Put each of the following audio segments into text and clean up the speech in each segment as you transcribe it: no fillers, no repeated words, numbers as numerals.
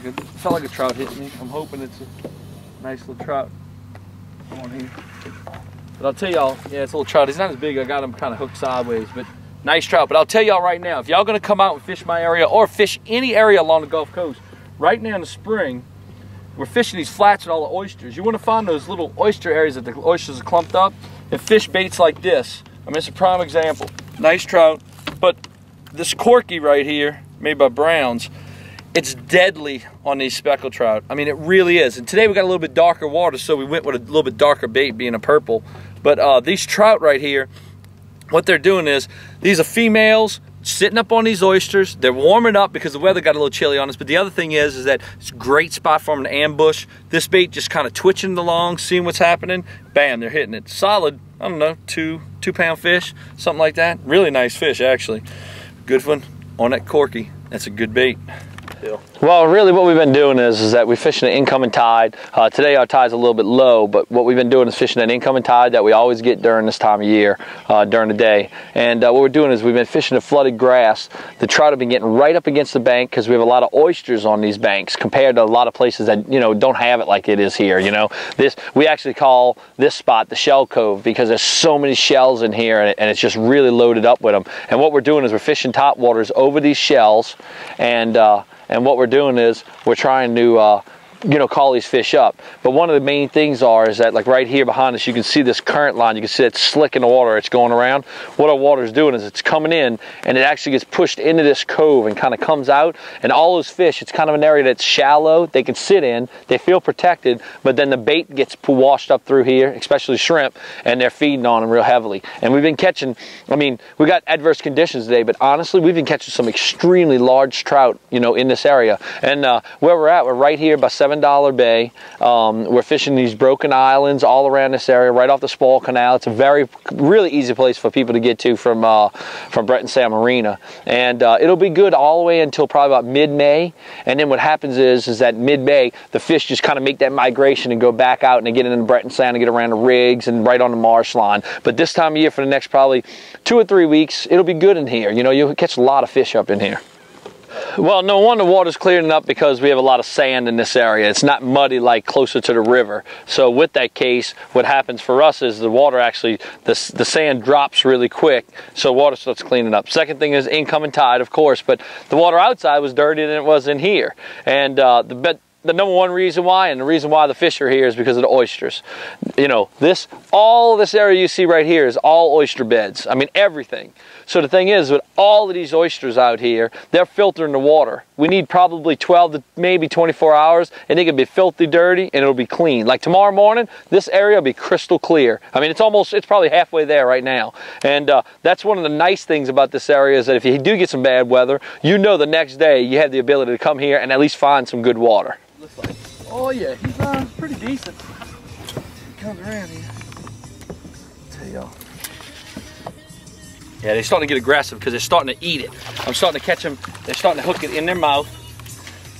like a trout hitting me. I'm hoping it's a nice little trout on here. But I'll tell y'all, yeah, it's a little trout. He's not as big. I got him kind of hooked sideways, but nice trout. But I'll tell y'all right now, if y'all gonna come out and fish my area or fish any area along the Gulf Coast, right now in the spring, we're fishing these flats with all the oysters. You want to find those little oyster areas that the oysters are clumped up and fish baits like this. I mean, it's a prime example. Nice trout, but this corky right here, made by Browns, it's deadly on these speckled trout. I mean, it really is. And today we got a little bit darker water, so we went with a little bit darker bait, being a purple. But these trout right here, what they're doing is, these are females sitting up on these oysters. They're warming up because the weather got a little chilly on us. But the other thing is that it's a great spot for them to ambush. This bait just kind of twitching along, seeing what's happening. Bam, they're hitting it. Solid, I don't know, two pound fish, something like that. Really nice fish, actually. Good one on that corky. That's a good bait. Well, really what we've been doing is that we're fishing an incoming tide. Today our tide's a little bit low, but what we've been doing is fishing an incoming tide that we always get during this time of year, during the day. And what we're doing is we've been fishing the flooded grass. The trout have been getting right up against the bank because we have a lot of oysters on these banks compared to a lot of places that, you know, don't have it like it is here, you know. We actually call this spot the Shell Cove because there's so many shells in here, and it's just really loaded up with them. And what we're doing is we're fishing top waters over these shells, and what we're doing is we're trying to you know, call these fish up. But one of the main things is that, like right here behind us, you can see this current line. You can see it slick in the water. It's going around. What our water is doing is it's coming in, and it actually gets pushed into this cove and kind of comes out. And all those fish, it's kind of an area that's shallow. They can sit in. They feel protected. But then the bait gets washed up through here, especially shrimp, and they're feeding on them real heavily. And we've been catching, I mean, we got adverse conditions today, but honestly, we've been catching some extremely large trout, you know, in this area. And where we're at, we're right here by $7 Bay. We're fishing these broken islands all around this area, right off the Spall Canal. It's a really easy place for people to get to from Breton Sound Marina, and it'll be good all the way until probably about mid-May. And then what happens is that mid-May the fish just kind of make that migration and go back out and they get into Breton Sound and get around the rigs and right on the marsh line. But this time of year, for the next probably 2 or 3 weeks, it'll be good in here. You know, you'll catch a lot of fish up in here. Well, no wonder the water's clearing up because we have a lot of sand in this area. It's not muddy like closer to the river. So with that case, what happens for us is the water actually, the sand drops really quick, so water starts cleaning up. Second thing is incoming tide, of course, but the water outside was dirtier than it was in here. And the number one reason why, and the reason why the fish are here, is because of the oysters. You know, all this area you see right here is all oyster beds. I mean, everything. So the thing is, with all of these oysters out here, they're filtering the water. We need probably 12 to maybe 24 hours, and they can be filthy dirty, and it'll be clean. Like tomorrow morning, this area will be crystal clear. I mean, it's probably halfway there right now. And that's one of the nice things about this area, is that if you do get some bad weather, you know the next day you have the ability to come here and at least find some good water. Looks like, oh yeah, he's pretty decent. He comes around here. Tell y'all. Yeah, they're starting to get aggressive because they're starting to eat it. I'm starting to catch them. They're starting to hook it in their mouth.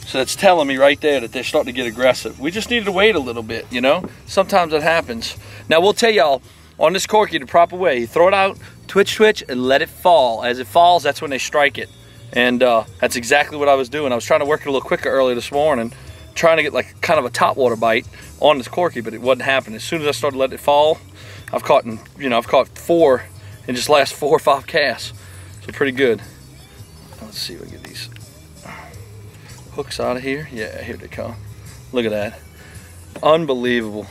So that's telling me right there that they're starting to get aggressive. We just needed to wait a little bit, you know? Sometimes that happens. Now we'll tell y'all, on this corky the proper way, you throw it out, twitch, and let it fall. As it falls, that's when they strike it. And that's exactly what I was doing. I was trying to work it a little quicker early this morning, trying to get like kind of a topwater bite on this corky, but it wasn't happening. As soon as I started letting it fall, I've caught 4 in just last 4 or 5 casts. So pretty good. Let's see if we get these hooks out of here. Yeah, here they come. Look at that. Unbelievable.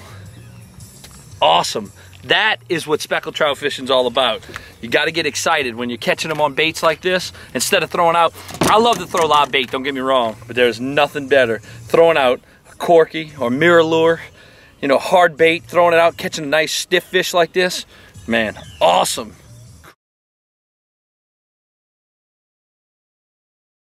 Awesome. That is what speckled trout fishing's all about. You got to get excited when you're catching them on baits like this. Instead of throwing out, I love to throw a lot of bait, don't get me wrong, but there's nothing better. Throwing out a corky or mirror lure, you know, hard bait, throwing it out, catching a nice stiff fish like this. Man, awesome.